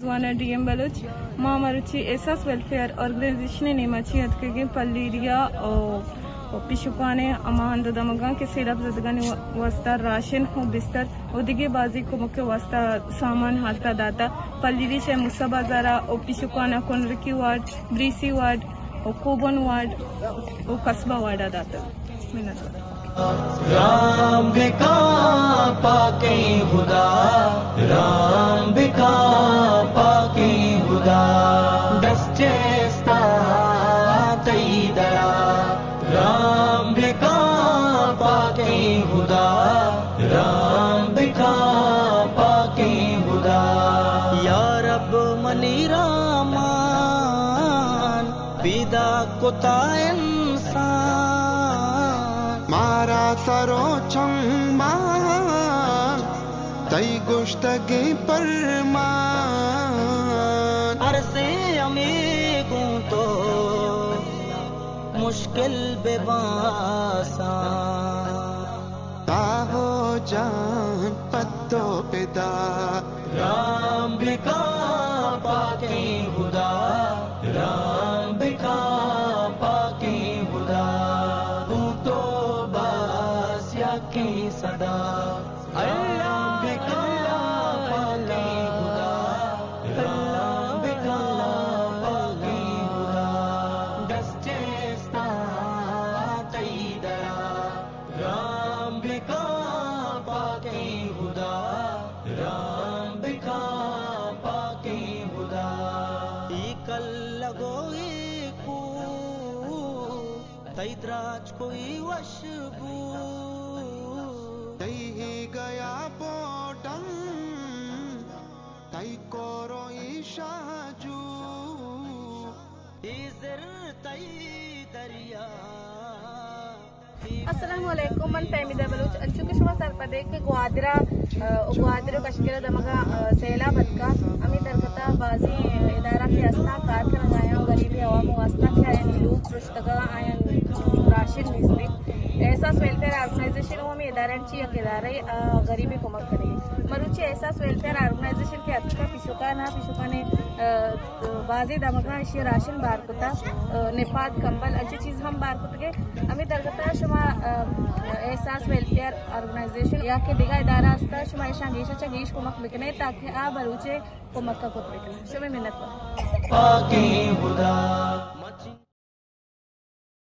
Zwana DM Baloch, Mamaruchi Esas Welfare Organization Nemachi Atkege Palliria or Pishukane Amanda Damagan ke Sedap Zadagani Wasta Rashin ho Bistar Odige Bazi ko muख्य wasta सामान हालता दाता पल्लीरी शे मुसा बाजारा और पिशुकाना कोनरकी ward ब्रीसी ward और Cubbon ward और कस्बा ward दाता राम बिका पाके खुदा राम बिका पाके खुदा दस्तेस्ता तईदरा राम बिका पाके खुदा राम बिका पाके खुदा या रब मनी रामान पिदा कुता इंसान मारा सरो चंगमान तई गुश्तगी परमान अरसे अमीगों तो मुश्किल बेबासा ताहो जान पत्तो पिदा राम बिका पाके खुदा राम बिका पाके खुदा तू तो बस याकी सदा अल्लाह बिका पाके खुदा अल्लाह बिका पाके खुदा दस्तेस्ता तईदरा राम बिका पाके खुदा राम बिका पाके खुदा कल लगोई को तईद्राज कोई वशबू तई ही गया बोडम तई कोरो ईशाजू इजर तई दरिया अस्सलामुअलैकुम मन फहमीदा बलूच अंचु के शुमा सरपदे के ग्वादरे कशकिरा दमगा सेला बदका अमी दरकता बाजी इदारा के अस्ना कार कर आया गरीबी अवाम वास्ता के आया नीलू पृष्ठगा आया राशिद मिस्त्री एहसास वेलफेयर ऑर्गेनाइजेशन में इदारांची अकेदारे गरीबी को मक करे मरुची एहसास वेलफेयर ऑर्गेनाइजेशन के अतका पिशुकाने बाजी दमगा इशी राशन बारकुता निपात कंबल अच्छी चीज हम बारकुत के अमी दरकता शुमा एहसास वेलफेयर ऑर्गेनाइजेशन या के दिगा इदारा अस्ता शुमा ऐशा गीश को मक बिकने ताकि आ बरूचे को मक्का को बिकने शुमे मिन्नत पाके खुदा